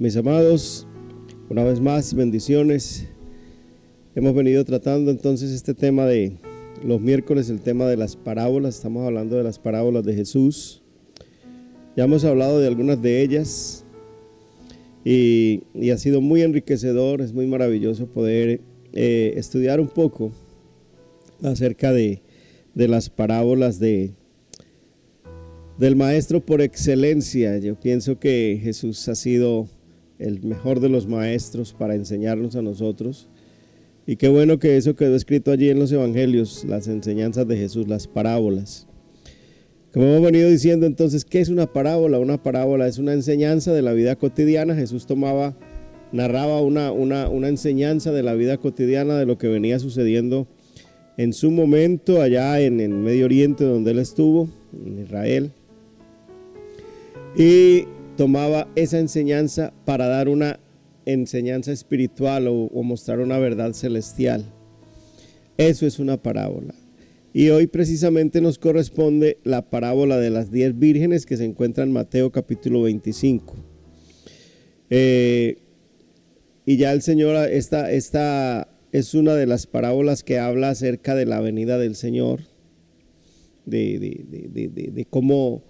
Mis amados, una vez más, bendiciones. Hemos venido tratando entonces este tema de los miércoles, el tema de las parábolas. Estamos hablando de las parábolas de Jesús. Ya hemos hablado de algunas de ellas y ha sido muy enriquecedor, es muy maravilloso poder estudiar un poco acerca de las parábolas del maestro por excelencia. Yo pienso que Jesús ha sido el mejor de los maestros para enseñarnos a nosotros. Y qué bueno que eso quedó escrito allí en los evangelios, las enseñanzas de Jesús, las parábolas. Como hemos venido diciendo entonces, ¿qué es una parábola? Una parábola es una enseñanza de la vida cotidiana. Jesús narraba una enseñanza de la vida cotidiana, de lo que venía sucediendo en su momento allá en el Medio Oriente donde él estuvo, en Israel. Y tomaba esa enseñanza para dar una enseñanza espiritual o mostrar una verdad celestial. Eso es una parábola. Y hoy precisamente nos corresponde la parábola de las 10 vírgenes que se encuentra en Mateo capítulo 25. Y ya el Señor, esta es una de las parábolas que habla acerca de la venida del Señor, de cómo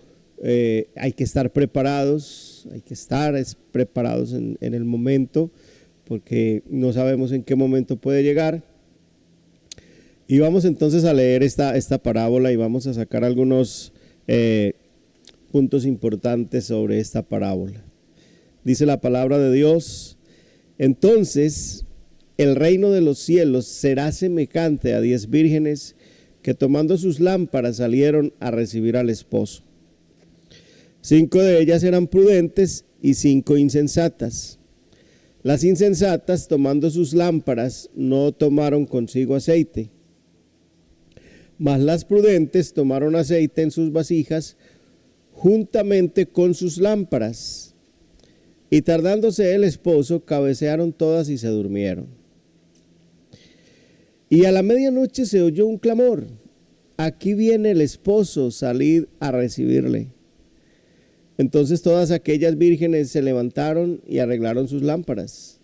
hay que estar preparados, preparados en el momento, porque no sabemos en qué momento puede llegar. Y vamos entonces a leer esta parábola y vamos a sacar algunos puntos importantes sobre esta parábola. Dice la palabra de Dios: entonces el reino de los cielos será semejante a 10 vírgenes que tomando sus lámparas salieron a recibir al esposo. 5 de ellas eran prudentes y 5 insensatas. Las insensatas, tomando sus lámparas, no tomaron consigo aceite, mas las prudentes tomaron aceite en sus vasijas juntamente con sus lámparas. Y tardándose el esposo, cabecearon todas y se durmieron. Y a la medianoche se oyó un clamor: aquí viene el esposo, salid a recibirle. Entonces todas aquellas vírgenes se levantaron y arreglaron sus lámparas.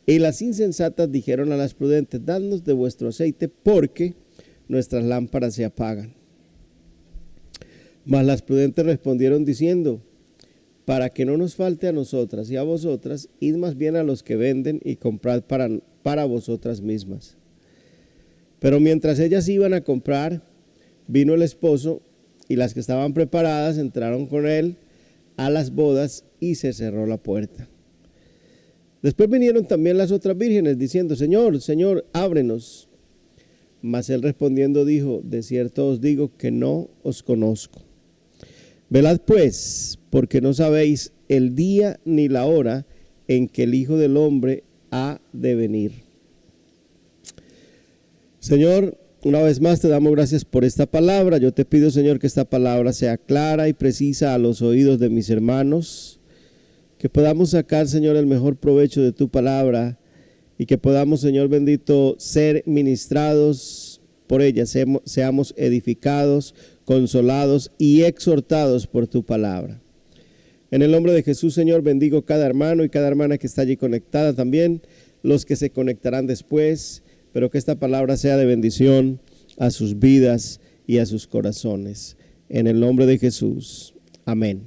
Y las insensatas dijeron a las prudentes: dadnos de vuestro aceite, porque nuestras lámparas se apagan. Mas las prudentes respondieron diciendo: para que no nos falte a nosotras y a vosotras, id más bien a los que venden y comprad para vosotras mismas. Pero mientras ellas iban a comprar, vino el esposo, y las que estaban preparadas entraron con él a las bodas y se cerró la puerta. Después vinieron también las otras vírgenes diciendo: Señor, Señor, ábrenos. Mas él respondiendo dijo: de cierto os digo que no os conozco. Velad pues, porque no sabéis el día ni la hora en que el Hijo del Hombre ha de venir. Señor, una vez más te damos gracias por esta palabra. Yo te pido, Señor, que esta palabra sea clara y precisa a los oídos de mis hermanos, que podamos sacar, Señor, el mejor provecho de tu palabra y que podamos, Señor bendito, ser ministrados por ella, seamos edificados, consolados y exhortados por tu palabra. En el nombre de Jesús, Señor, bendigo cada hermano y cada hermana que está allí conectada, también los que se conectarán después, pero que esta palabra sea de bendición a sus vidas y a sus corazones. En el nombre de Jesús. Amén.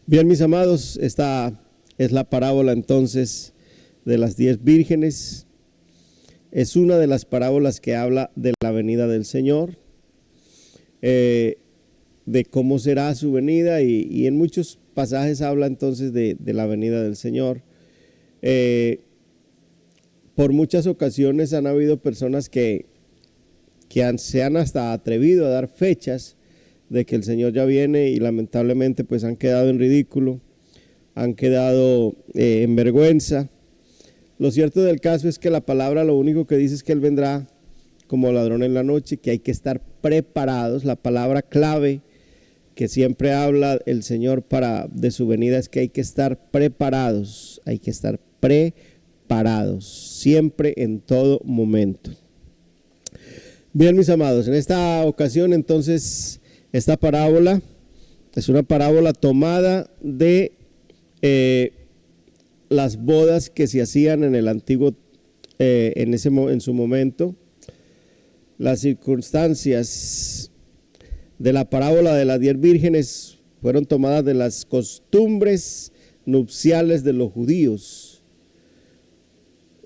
Bien, mis amados, esta es la parábola entonces de las 10 vírgenes. Es una de las parábolas que habla de la venida del Señor, de cómo será su venida y en muchos pasajes habla entonces de la venida del Señor. Por muchas ocasiones han habido personas que se han hasta atrevido a dar fechas de que el Señor ya viene y lamentablemente pues han quedado en ridículo, han quedado en vergüenza. Lo cierto del caso es que la palabra lo único que dice es que Él vendrá como ladrón en la noche, que hay que estar preparados. La palabra clave que siempre habla el Señor de su venida es que hay que estar preparados, siempre, en todo momento. Bien, mis amados, en esta ocasión entonces esta parábola es una parábola tomada de las bodas que se hacían en el antiguo, en su momento, las circunstancias de la parábola de las 10 vírgenes fueron tomadas de las costumbres nupciales de los judíos,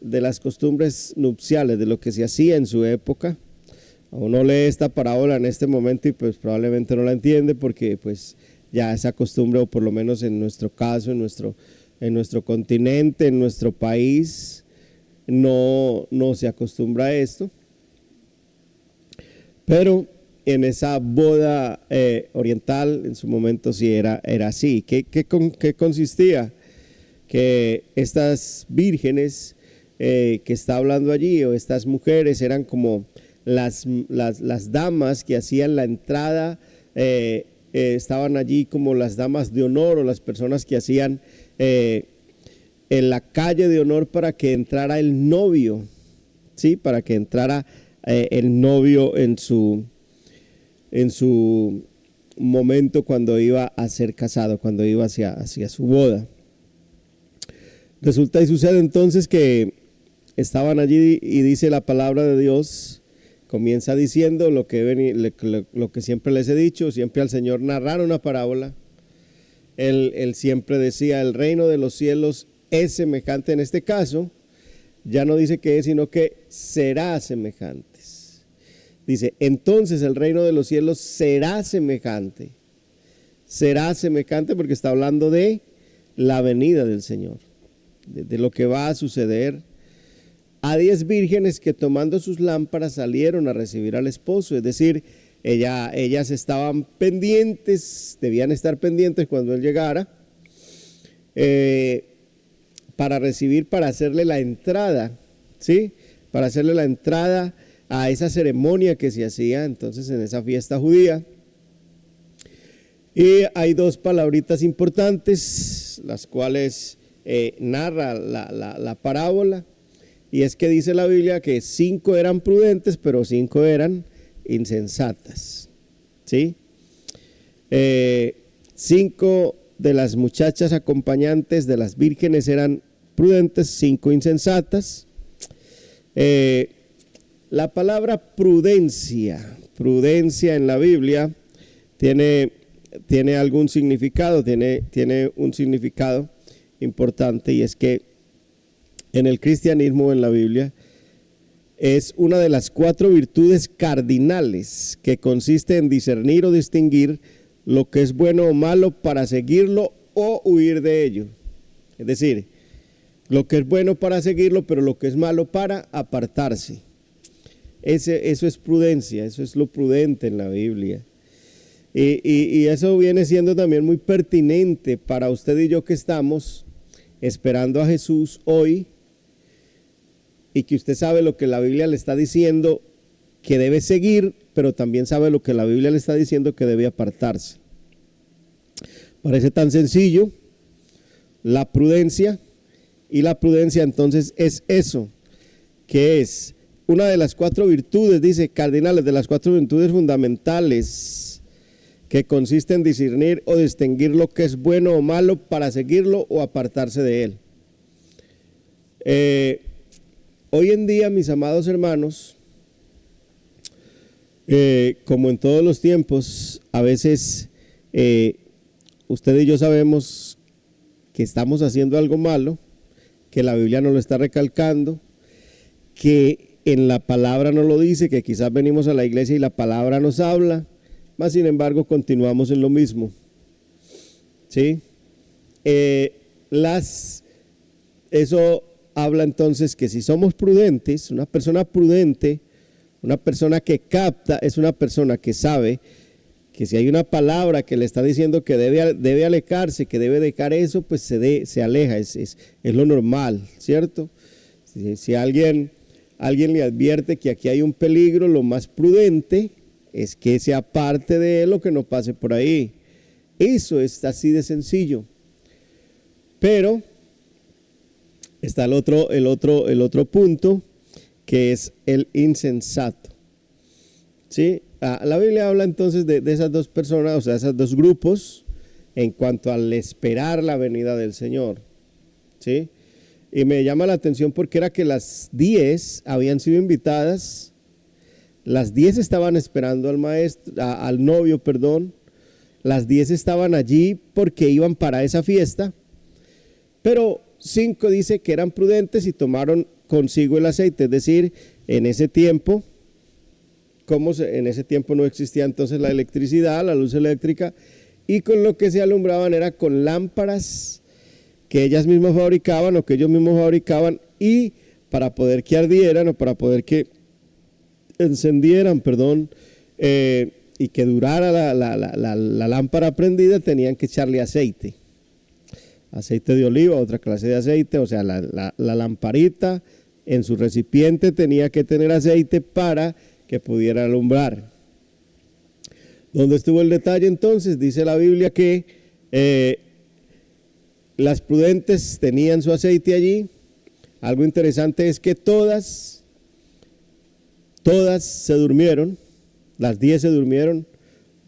de las costumbres nupciales, de lo que se hacía en su época. Uno lee esta parábola en este momento y pues probablemente no la entiende porque pues ya esa costumbre, o por lo menos en nuestro caso, en nuestro continente, en nuestro país, no se acostumbra a esto. Pero en esa boda oriental, en su momento sí era así. ¿Qué consistía? Que estas vírgenes que está hablando allí, o estas mujeres, eran como las damas que hacían la entrada, estaban allí como las damas de honor, o las personas que hacían en la calle de honor para que entrara el novio, ¿sí? Para que entrara el novio en su momento cuando iba a ser casado, cuando iba hacia su boda. Resulta y sucede entonces que estaban allí y dice la palabra de Dios, comienza diciendo lo que siempre les he dicho, siempre al Señor narrar una parábola. Él siempre decía, el reino de los cielos es semejante. En este caso, ya no dice que es, sino que será semejante. Dice, entonces el reino de los cielos será semejante. Será semejante porque está hablando de la venida del Señor, de lo que va a suceder. A 10 vírgenes que tomando sus lámparas salieron a recibir al esposo. Es decir, ellas estaban pendientes, debían estar pendientes cuando él llegara, para recibir, para hacerle la entrada, ¿sí? Para hacerle la entrada a esa ceremonia que se hacía entonces en esa fiesta judía. Y hay dos palabritas importantes, las cuales narra la parábola, y es que dice la Biblia que 5 eran prudentes, pero 5 eran insensatas, ¿sí? 5 de las muchachas acompañantes de las vírgenes eran prudentes, 5 insensatas. La palabra prudencia en la Biblia tiene algún significado, tiene un significado importante, y es que en el cristianismo, en la Biblia, es una de las 4 virtudes cardinales que consiste en discernir o distinguir lo que es bueno o malo para seguirlo o huir de ello. Es decir, lo que es bueno para seguirlo, pero lo que es malo para apartarse. Eso es prudencia, eso es lo prudente en la Biblia. Y eso viene siendo también muy pertinente para usted y yo que estamos esperando a Jesús hoy, y que usted sabe lo que la Biblia le está diciendo que debe seguir, pero también sabe lo que la Biblia le está diciendo que debe apartarse. Parece tan sencillo, la prudencia, y la prudencia entonces es eso, que es una de las 4 virtudes, dice, cardinales, de las 4 virtudes fundamentales, que consiste en discernir o distinguir lo que es bueno o malo para seguirlo o apartarse de él. Hoy en día, mis amados hermanos, como en todos los tiempos, a veces usted y yo sabemos que estamos haciendo algo malo, que la Biblia nos lo está recalcando, que en la palabra nos lo dice, que quizás venimos a la iglesia y la palabra nos habla, mas sin embargo continuamos en lo mismo, ¿sí? Eso habla entonces que si somos prudentes, una persona prudente, una persona que capta, es una persona que sabe que si hay una palabra que le está diciendo que debe alejarse, que debe dejar eso, pues se aleja, es lo normal, ¿cierto? Si alguien le advierte que aquí hay un peligro, lo más prudente es que se aparte de él o que no pase por ahí. Eso es así de sencillo. Pero está el otro punto, que es el insensato, ¿sí? La Biblia habla entonces de esas dos personas, o sea, esos dos grupos, en cuanto al esperar la venida del Señor, ¿sí? Y me llama la atención porque era que las 10 habían sido invitadas, las 10 estaban esperando al maestro, al novio, perdón, las 10 estaban allí porque iban para esa fiesta, pero 5 dice que eran prudentes y tomaron consigo el aceite, es decir, en ese tiempo, en ese tiempo no existía entonces la electricidad, la luz eléctrica, y con lo que se alumbraban era con lámparas que ellas mismas fabricaban o que ellos mismos fabricaban, y para poder que ardieran o para poder que encendieran, y que durara la lámpara prendida, tenían que echarle aceite de oliva, otra clase de aceite, o sea, la lamparita en su recipiente tenía que tener aceite para que pudiera alumbrar. ¿Dónde estuvo el detalle entonces? Dice la Biblia que las prudentes tenían su aceite allí. Algo interesante es que todas se durmieron, las 10 se durmieron,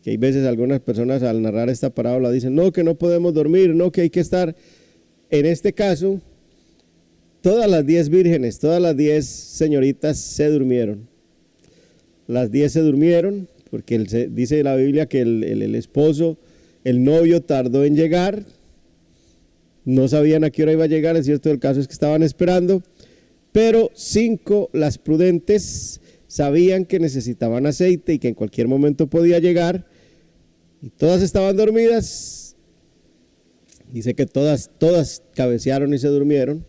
que hay veces algunas personas al narrar esta parábola dicen, no, que no podemos dormir, no, que hay que estar. En este caso, todas las 10 vírgenes, todas las 10 señoritas se durmieron. Las 10 se durmieron, porque dice la Biblia que el esposo, el novio tardó en llegar, no sabían a qué hora iba a llegar, es cierto, el caso es que estaban esperando, pero 5, las prudentes, sabían que necesitaban aceite y que en cualquier momento podía llegar, y todas estaban dormidas. Dice que todas cabecearon y se durmieron,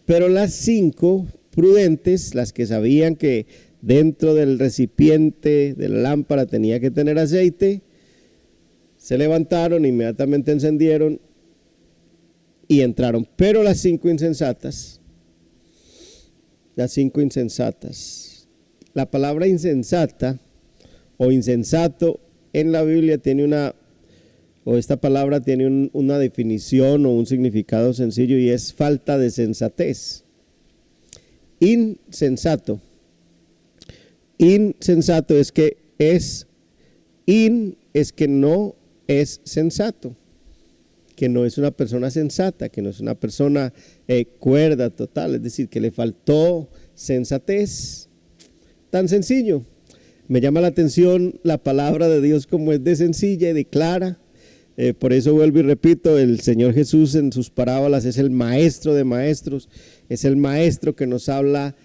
pero las 5 prudentes, las que sabían que dentro del recipiente de la lámpara tenía que tener aceite, se levantaron, inmediatamente encendieron y entraron. Pero las 5 insensatas, la palabra insensata o insensato en la Biblia esta palabra tiene una definición o un significado sencillo, y es falta de sensatez. Insensato es que es que no es sensato, que no es una persona sensata, que no es una persona cuerda total, es decir, que le faltó sensatez. Tan sencillo. Me llama la atención la palabra de Dios como es de sencilla y de clara. Por eso vuelvo y repito, el Señor Jesús en sus parábolas es el maestro de maestros, es el maestro que nos habla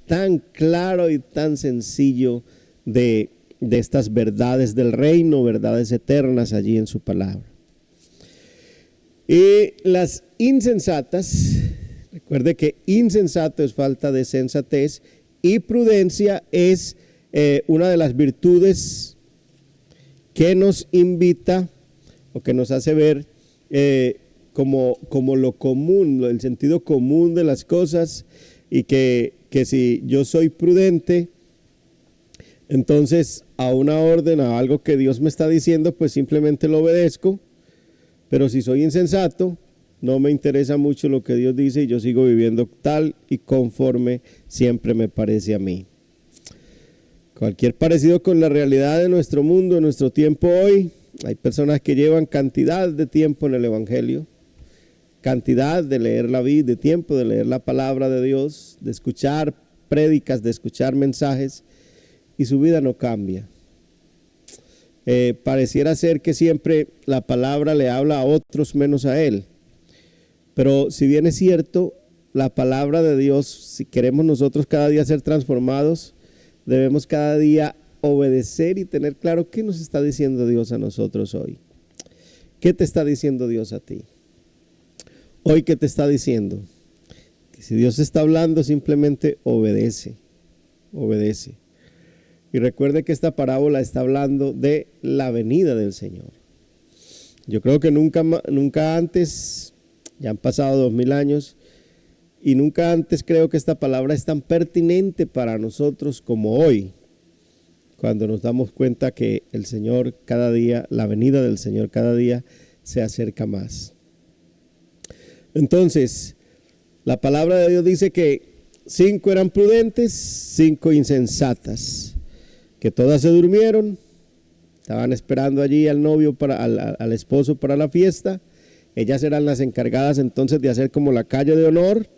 tan claro y tan sencillo de estas verdades del reino, verdades eternas allí en su palabra. Y las insensatas, recuerde que insensato es falta de sensatez y prudencia es una de las virtudes que nos invita o que nos hace ver como lo común, el sentido común de las cosas, y que si yo soy prudente, entonces a una orden, a algo que Dios me está diciendo, pues simplemente lo obedezco. Pero si soy insensato, no me interesa mucho lo que Dios dice y yo sigo viviendo tal y conforme siempre me parece a mí. Cualquier parecido con la realidad de nuestro mundo, de nuestro tiempo hoy, hay personas que llevan cantidad de tiempo en el Evangelio, cantidad de leer la Biblia, de tiempo de leer la palabra de Dios, de escuchar prédicas, de escuchar mensajes, y su vida no cambia. Pareciera ser que siempre la palabra le habla a otros menos a él. Pero si bien es cierto, la palabra de Dios, si queremos nosotros cada día ser transformados, debemos cada día obedecer y tener claro qué nos está diciendo Dios a nosotros hoy. ¿Qué te está diciendo Dios a ti? Hoy, ¿qué te está diciendo? Que si Dios está hablando, simplemente obedece. Y recuerde que esta parábola está hablando de la venida del Señor. Yo creo que nunca antes, ya han pasado 2000 años, y nunca antes creo que esta palabra es tan pertinente para nosotros como hoy, cuando nos damos cuenta que el Señor cada día, la venida del Señor cada día se acerca más. Entonces, la palabra de Dios dice que 5 eran prudentes, 5 insensatas, que todas se durmieron, Estaban esperando allí al novio, al esposo para la fiesta. Ellas eran las encargadas entonces de hacer como la calle de honor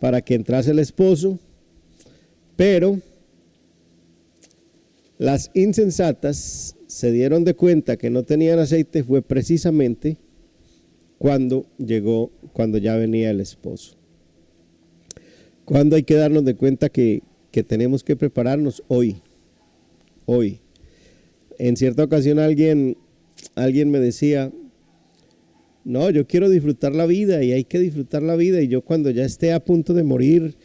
para que entrase el esposo. Pero las insensatas se dieron de cuenta que no tenían aceite fue precisamente cuando ya venía el esposo. Cuando hay que darnos de cuenta que tenemos que prepararnos hoy. En cierta ocasión alguien me decía, no, yo quiero disfrutar la vida y hay que disfrutar la vida, y yo cuando ya esté a punto de morir,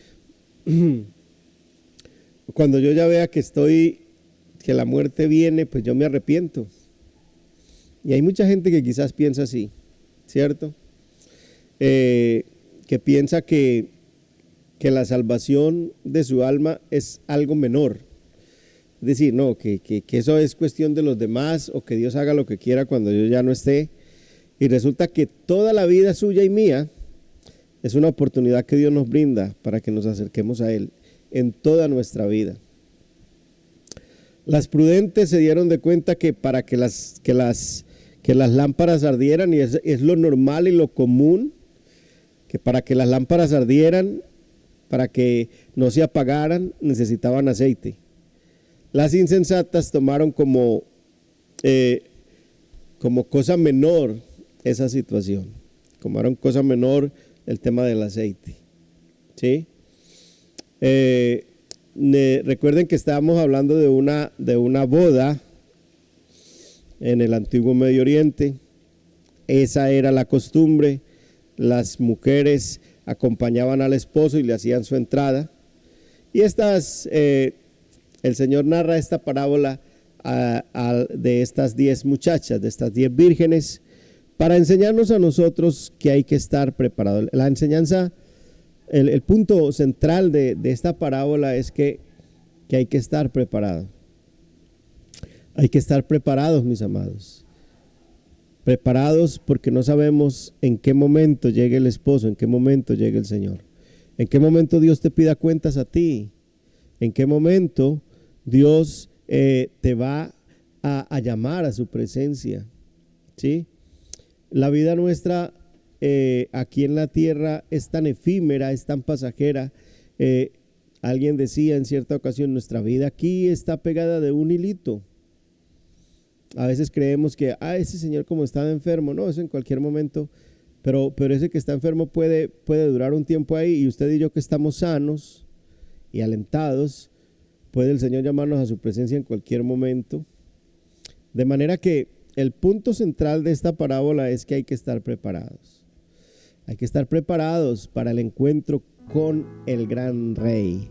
cuando yo ya vea que la muerte viene, pues yo me arrepiento. Y hay mucha gente que quizás piensa así, ¿cierto? Que piensa que la salvación de su alma es algo menor. Es decir, no, que eso es cuestión de los demás, o que Dios haga lo que quiera cuando yo ya no esté. Y resulta que toda la vida suya y mía es una oportunidad que Dios nos brinda para que nos acerquemos a Él en toda nuestra vida. Las prudentes se dieron de cuenta que para que las lámparas ardieran, y es lo normal y lo común, que para que las lámparas ardieran, para que no se apagaran, necesitaban aceite. Las insensatas tomaron como cosa menor esa situación. Tomaron cosa menor el tema del aceite. ¿Sí? Recuerden que estábamos hablando de una boda en el antiguo Medio Oriente. Esa era la costumbre. Las mujeres acompañaban al esposo y le hacían su entrada. Y el Señor narra esta parábola de estas 10 muchachas, de estas 10 vírgenes, para enseñarnos a nosotros que hay que estar preparados. La enseñanza, el punto central de esta parábola es que hay que estar preparados. Hay que estar preparados, mis amados. Preparados porque no sabemos en qué momento llegue el esposo, en qué momento llegue el Señor. En qué momento Dios te pida cuentas a ti. En qué momento Dios te va a llamar a su presencia. ¿Sí? La vida nuestra aquí en la tierra es tan efímera, es tan pasajera. Alguien decía en cierta ocasión, nuestra vida aquí está pegada de un hilito. A veces creemos que, ese señor como estaba enfermo, no, eso en cualquier momento, pero ese que está enfermo puede durar un tiempo ahí, y usted y yo que estamos sanos y alentados, puede el Señor llamarnos a su presencia en cualquier momento. De manera que el punto central de esta parábola es que hay que estar preparados. Hay que estar preparados para el encuentro con el gran rey,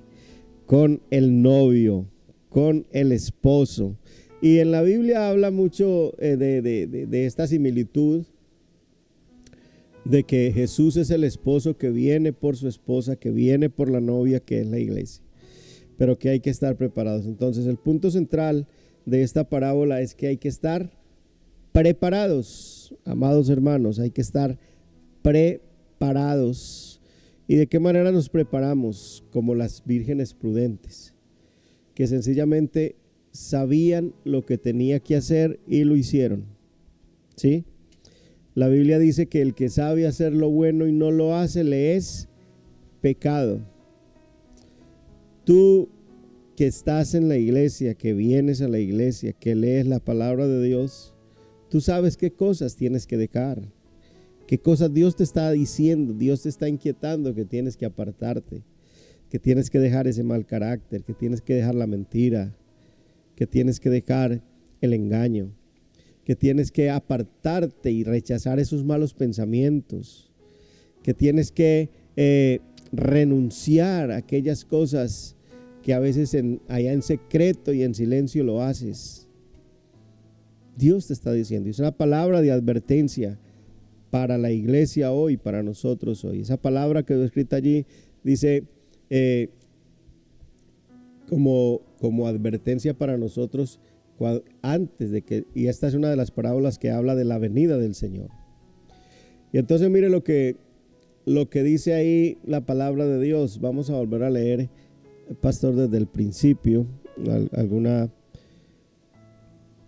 con el novio, con el esposo. Y en la Biblia habla mucho de esta similitud, de que Jesús es el esposo que viene por su esposa, que viene por la novia, que es la iglesia, pero que hay que estar preparados. Entonces el punto central de esta parábola es que hay que estar preparados, amados hermanos, hay que estar preparados. ¿Y de qué manera nos preparamos? Como las vírgenes prudentes, que sencillamente sabían lo que tenía que hacer y lo hicieron. ¿Sí? La Biblia dice que el que sabe hacer lo bueno y no lo hace, le es pecado. Tú que estás en la iglesia, que vienes a la iglesia, que lees la palabra de Dios, tú sabes qué cosas tienes que dejar, qué cosas Dios te está diciendo, Dios te está inquietando, que tienes que apartarte, que tienes que dejar ese mal carácter, que tienes que dejar la mentira, que tienes que dejar el engaño, que tienes que apartarte y rechazar esos malos pensamientos, que tienes que renunciar a aquellas cosas que a veces allá en secreto y en silencio lo haces. Dios te está diciendo, es una palabra de advertencia para la iglesia hoy, para nosotros hoy. Esa palabra que quedó escrita allí dice como advertencia para nosotros antes de que, y esta es una de las parábolas que habla de la venida del Señor. Y entonces mire lo que dice ahí la palabra de Dios. Vamos a volver a leer, pastor, desde el principio, alguna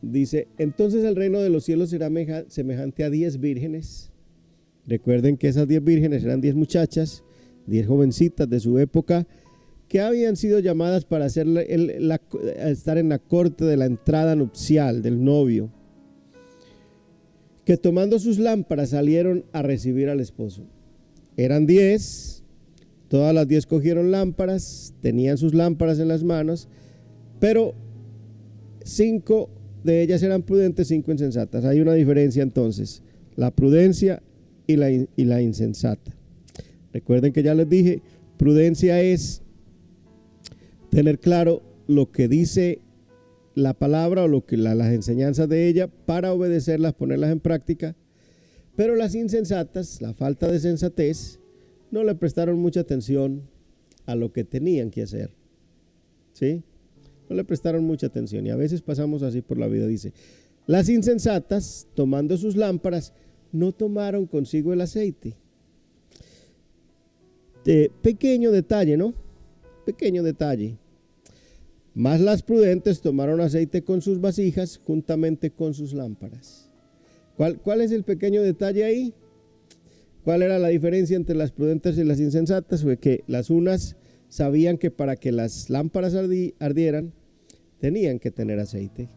dice, entonces el reino de los cielos será semejante a 10 vírgenes. Recuerden que esas 10 vírgenes eran 10 muchachas, 10 jovencitas de su época, que habían sido llamadas para hacer estar en la corte de la entrada nupcial del novio, que tomando sus lámparas salieron a recibir al esposo. Eran 10, todas las 10 cogieron lámparas, tenían sus lámparas en las manos, pero 5 de ellas eran prudentes, 5 insensatas. Hay una diferencia entonces, la prudencia y la insensata. Recuerden que ya les dije, prudencia es tener claro lo que dice la palabra o lo que las enseñanzas de ella para obedecerlas, ponerlas en práctica. Pero las insensatas, la falta de sensatez, no le prestaron mucha atención a lo que tenían que hacer. ¿Sí? No le prestaron mucha atención y a veces pasamos así por la vida. Dice, las insensatas, tomando sus lámparas, no tomaron consigo el aceite. Pequeño detalle, ¿no? Pequeño detalle. Mas las prudentes tomaron aceite con sus vasijas juntamente con sus lámparas. ¿Cuál es el pequeño detalle ahí? ¿Cuál era la diferencia entre las prudentes y las insensatas? Fue que las unas sabían que para que las lámparas ardieran, tenían que tener aceite.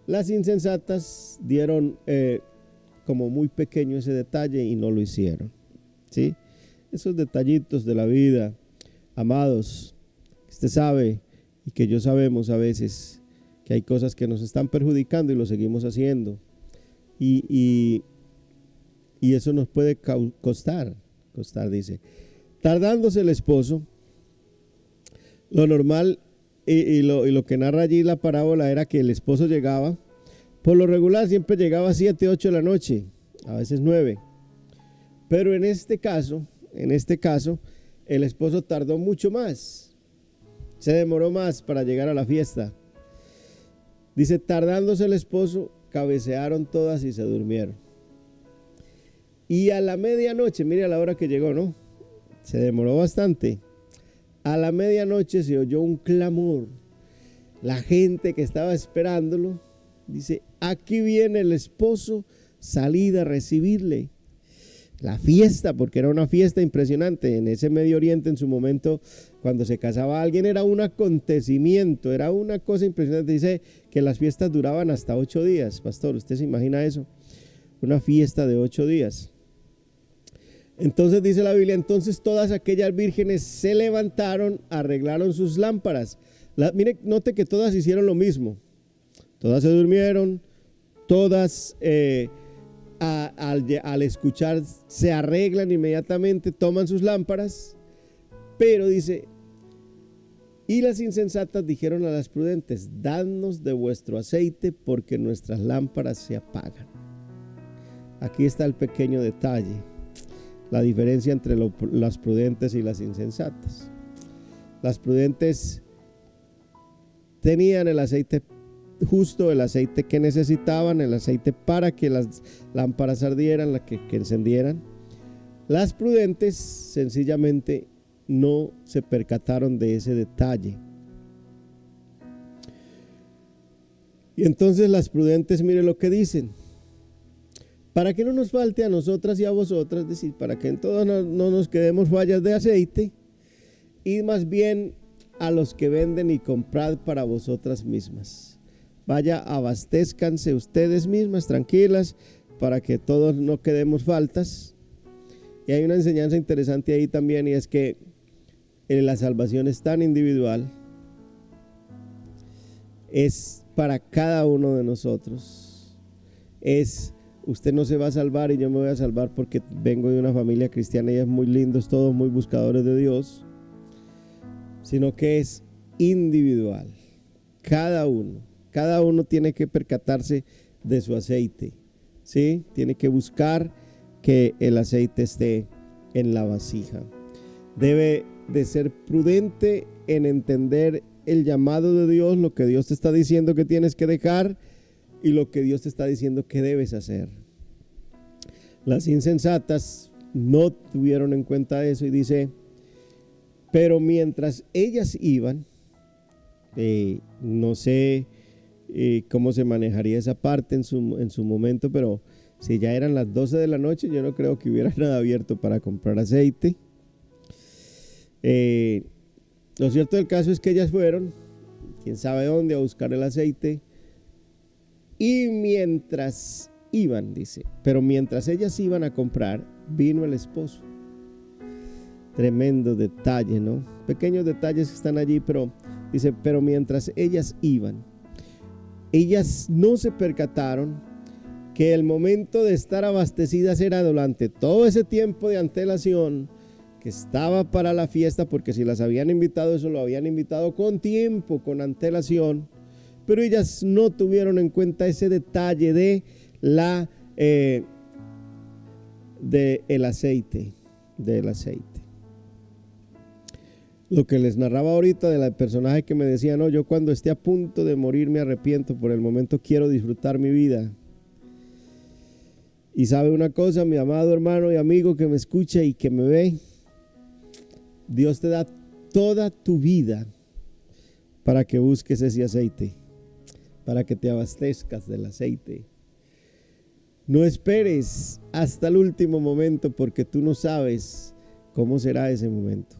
Las insensatas dieron como muy pequeño ese detalle y no lo hicieron. ¿Sí? Esos detallitos de la vida, amados, usted sabe y que yo sabemos a veces que hay cosas que nos están perjudicando y lo seguimos haciendo. Y eso nos puede costar, dice. Tardándose el esposo, lo normal y lo que narra allí la parábola era que el esposo llegaba, por lo regular siempre llegaba a 7, 8 de la noche, a veces 9. Pero en este caso, el esposo tardó mucho más. Se demoró más para llegar a la fiesta. Dice, tardándose el esposo, cabecearon todas y se durmieron. Y a la medianoche, mire a la hora que llegó, ¿no? Se demoró bastante. A la medianoche se oyó un clamor. La gente que estaba esperándolo, dice, aquí viene el esposo, salid a recibirle. La fiesta, porque era una fiesta impresionante. En ese Medio Oriente, en su momento, cuando se casaba alguien, era un acontecimiento, era una cosa impresionante. Dice que las fiestas duraban hasta 8 días. Pastor, ¿usted se imagina eso? Una fiesta de 8 días. Entonces dice la Biblia, entonces todas aquellas vírgenes se levantaron, arreglaron sus lámparas. Mire, note que todas hicieron lo mismo. Todas se durmieron, todas al escuchar se arreglan inmediatamente, toman sus lámparas, pero dice, y las insensatas dijeron a las prudentes, dadnos de vuestro aceite porque nuestras lámparas se apagan. Aquí está el pequeño detalle, la diferencia entre las prudentes y las insensatas. Las prudentes tenían el aceite justo, el aceite que necesitaban, el aceite para que las lámparas ardieran, que encendieran. Las prudentes sencillamente no se percataron de ese detalle. Y entonces las prudentes, mire lo que dicen: para que no nos falte a nosotras y a vosotras, es decir, para que en todo no nos quedemos fallas de aceite, y más bien a los que venden y comprad para vosotras mismas. Vaya, abastezcanse ustedes mismas, tranquilas, para que todos no quedemos faltas. Y hay una enseñanza interesante ahí también, y es que la salvación es tan individual, es para cada uno de nosotros. Usted no se va a salvar y yo me voy a salvar porque vengo de una familia cristiana y es muy lindos, todos muy buscadores de Dios, sino que es individual. Cada uno tiene que percatarse de su aceite, ¿sí? Tiene que buscar que el aceite esté en la vasija. Debe de ser prudente en entender el llamado de Dios, lo que Dios te está diciendo que tienes que dejar y lo que Dios te está diciendo que debes hacer. Las insensatas no tuvieron en cuenta eso y dice, pero mientras ellas iban, no sé cómo se manejaría esa parte en su momento, pero si ya eran las 12 de la noche, yo no creo que hubiera nada abierto para comprar aceite. Lo cierto del caso es que ellas fueron, quién sabe dónde, a buscar el aceite. Y mientras iban, dice, pero mientras ellas iban a comprar, vino el esposo. Tremendo detalle, ¿no? Pequeños detalles que están allí, pero dice, pero mientras ellas iban, ellas no se percataron que el momento de estar abastecidas era durante todo ese tiempo de antelación que estaba para la fiesta, porque si las habían invitado, eso lo habían invitado con tiempo, con antelación, pero ellas no tuvieron en cuenta ese detalle de el aceite, Lo que les narraba ahorita del personaje que me decía, no, yo cuando esté a punto de morir me arrepiento, por el momento quiero disfrutar mi vida. Y sabe una cosa, mi amado hermano y amigo que me escucha y que me ve, Dios te da toda tu vida para que busques ese aceite, para que te abastezcas del aceite. No esperes hasta el último momento, porque tú no sabes cómo será ese momento.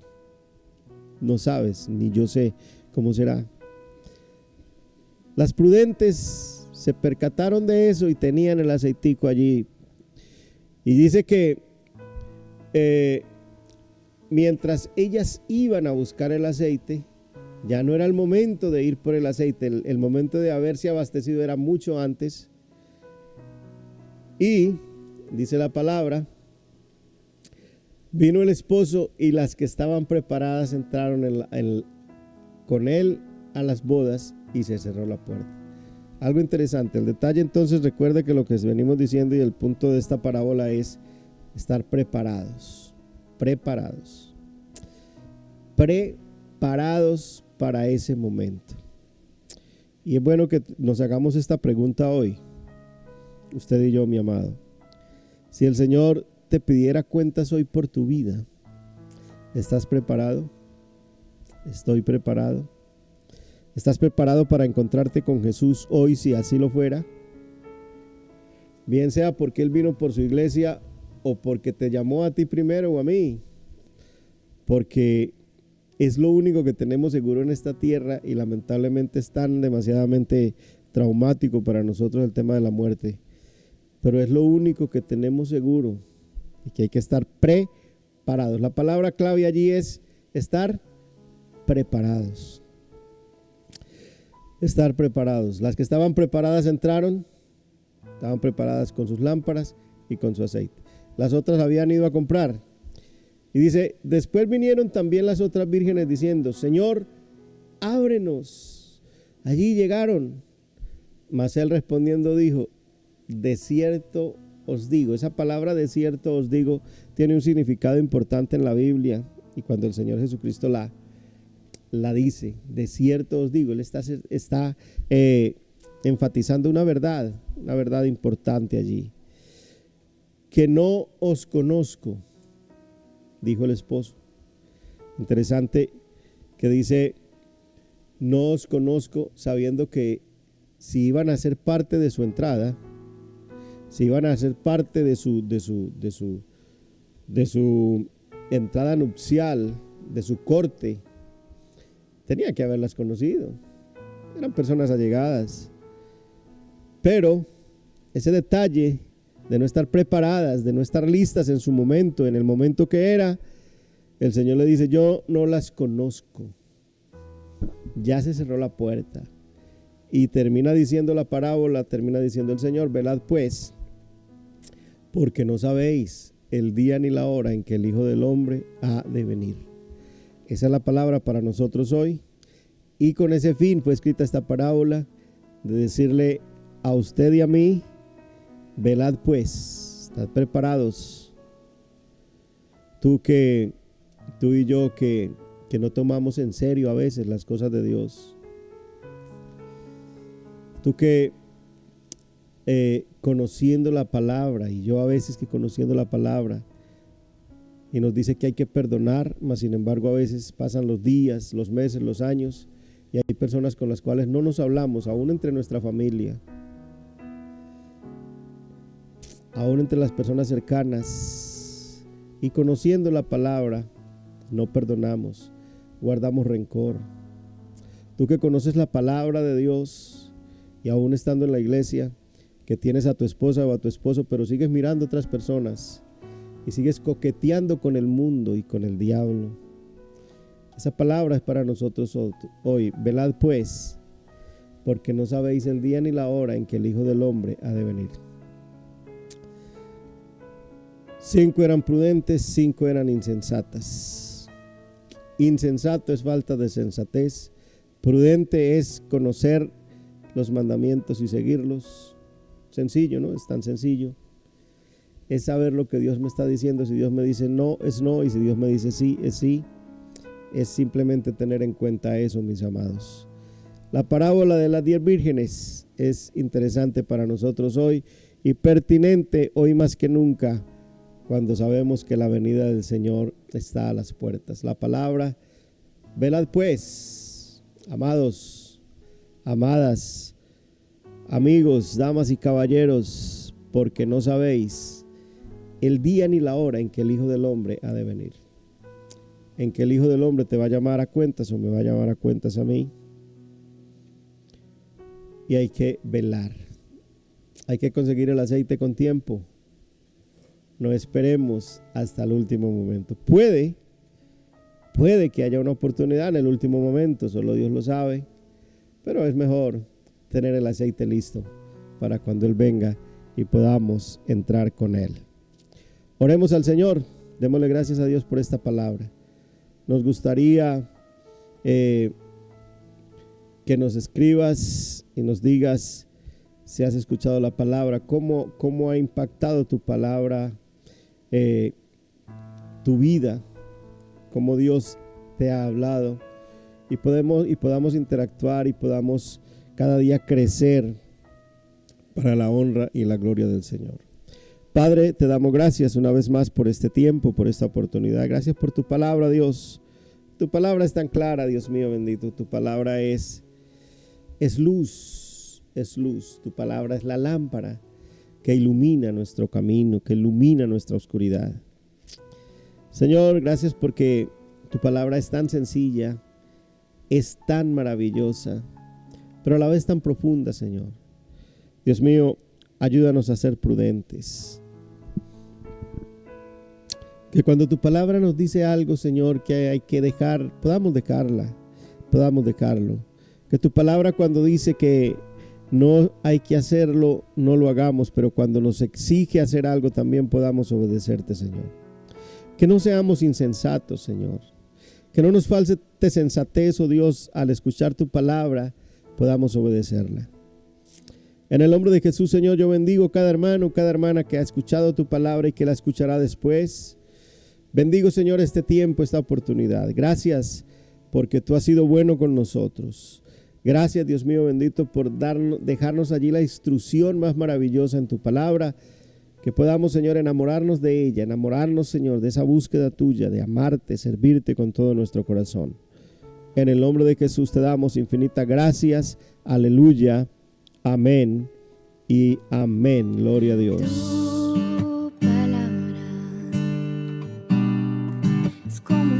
No sabes, ni yo sé cómo será. Las prudentes se percataron de eso y tenían el aceitico allí. Y dice que mientras ellas iban a buscar el aceite, ya no era el momento de ir por el aceite, el momento de haberse abastecido era mucho antes. Y dice la palabra, vino el esposo y las que estaban preparadas entraron con él a las bodas y se cerró la puerta. Algo interesante, el detalle entonces, recuerda que lo que venimos diciendo y el punto de esta parábola es estar preparados para ese momento. Y es bueno que nos hagamos esta pregunta hoy, usted y yo, mi amado. Si el Señor te pidiera cuentas hoy por tu vida, ¿estás preparado? ¿Estoy preparado? ¿Estás preparado para encontrarte con Jesús hoy, si así lo fuera? Bien sea porque Él vino por su iglesia o porque te llamó a ti primero o a mí. Porque es lo único que tenemos seguro en esta tierra y lamentablemente es tan demasiadamente traumático para nosotros el tema de la muerte. Pero es lo único que tenemos seguro y que hay que estar preparados. La palabra clave allí es estar preparados. Estar preparados. Las que estaban preparadas estaban preparadas con sus lámparas y con su aceite. Las otras habían ido a comprar. Y dice, después vinieron también las otras vírgenes diciendo, Señor, ábrenos. Allí llegaron. Mas él respondiendo dijo, de cierto os digo. Esa palabra de cierto os digo tiene un significado importante en la Biblia. Y cuando el Señor Jesucristo la dice, de cierto os digo, Él está enfatizando una verdad importante allí. Que no os conozco, dijo el esposo. Interesante que dice, no os conozco, sabiendo que si iban a ser parte de su entrada, si iban a ser parte de su entrada nupcial, de su corte, tenía que haberlas conocido. Eran personas allegadas. Pero ese detalle de no estar preparadas, de no estar listas en su momento, en el momento que era, el Señor le dice, yo no las conozco. Ya se cerró la puerta. Y termina diciendo la parábola, termina diciendo el Señor, velad pues, porque no sabéis el día ni la hora en que el Hijo del Hombre ha de venir. Esa es la palabra para nosotros hoy. Y con ese fin fue escrita esta parábola, de decirle a usted y a mí, velad pues, estad preparados. Tú y yo que no tomamos en serio a veces las cosas de Dios. Tú que conociendo la palabra, y yo a veces que conociendo la palabra, y nos dice que hay que perdonar, mas sin embargo a veces pasan los días, los meses, los años, Y hay personas con las cuales no nos hablamos, aún entre nuestra familia, aún entre las personas cercanas. Y conociendo la palabra, no perdonamos, guardamos rencor. Tú que conoces la palabra de Dios y aún estando en la iglesia, que tienes a tu esposa o a tu esposo, pero sigues mirando a otras personas y sigues coqueteando con el mundo y con el diablo. Esa palabra es para nosotros hoy. Velad pues, porque no sabéis el día ni la hora en que el Hijo del Hombre ha de venir. 5 eran prudentes, 5 eran insensatas. Insensato es falta de sensatez. Prudente es conocer los mandamientos y seguirlos. Sencillo, ¿no? Es tan sencillo. Es saber lo que Dios me está diciendo. Si Dios me dice no, es no. Y si Dios me dice sí, es sí. Es simplemente tener en cuenta eso, mis amados. La parábola de las 10 vírgenes es interesante para nosotros hoy y pertinente hoy más que nunca, cuando sabemos que la venida del Señor está a las puertas. La palabra, velad pues, amados, amadas, amigos, damas y caballeros, porque no sabéis el día ni la hora en que el Hijo del Hombre ha de venir. En que el Hijo del Hombre te va a llamar a cuentas o me va a llamar a cuentas a mí. Y hay que velar. Hay que conseguir el aceite con tiempo. No esperemos hasta el último momento. Puede que haya una oportunidad en el último momento, solo Dios lo sabe. Pero es mejor tener el aceite listo para cuando Él venga y podamos entrar con Él. Oremos al Señor. Démosle gracias a Dios por esta palabra. Nos gustaría que nos escribas y nos digas si has escuchado la palabra, cómo ha impactado tu palabra, tu vida, cómo Dios te ha hablado y podamos interactuar y podamos cada día crecer para la honra y la gloria del Señor. Padre, te damos gracias una vez más por este tiempo, por esta oportunidad. Gracias por tu palabra, Dios. Tu palabra es tan clara, Dios mío bendito. Tu palabra es luz, es luz. Tu palabra es la lámpara que ilumina nuestro camino, que ilumina nuestra oscuridad. Señor, gracias porque tu palabra es tan sencilla, es tan maravillosa, pero a la vez tan profunda, Señor. Dios mío, ayúdanos a ser prudentes. Que cuando tu palabra nos dice algo, Señor, que hay que dejar, podamos dejarlo. Que tu palabra cuando dice que no hay que hacerlo, no lo hagamos, pero cuando nos exige hacer algo también podamos obedecerte, Señor. Que no seamos insensatos, Señor. Que no nos falte sensatez, oh Dios, al escuchar tu palabra, podamos obedecerla. En el nombre de Jesús, Señor, yo bendigo cada hermano, cada hermana que ha escuchado tu palabra y que la escuchará después. Bendigo, Señor, este tiempo, esta oportunidad. Gracias porque tú has sido bueno con nosotros. Gracias, Dios mío bendito, por dejarnos allí la instrucción más maravillosa en tu palabra. Que podamos, Señor, enamorarnos de ella, enamorarnos, Señor, de esa búsqueda tuya, de amarte, servirte con todo nuestro corazón. En el nombre de Jesús te damos infinitas gracias. Aleluya. Amén y amén. Gloria a Dios. Tu palabra es como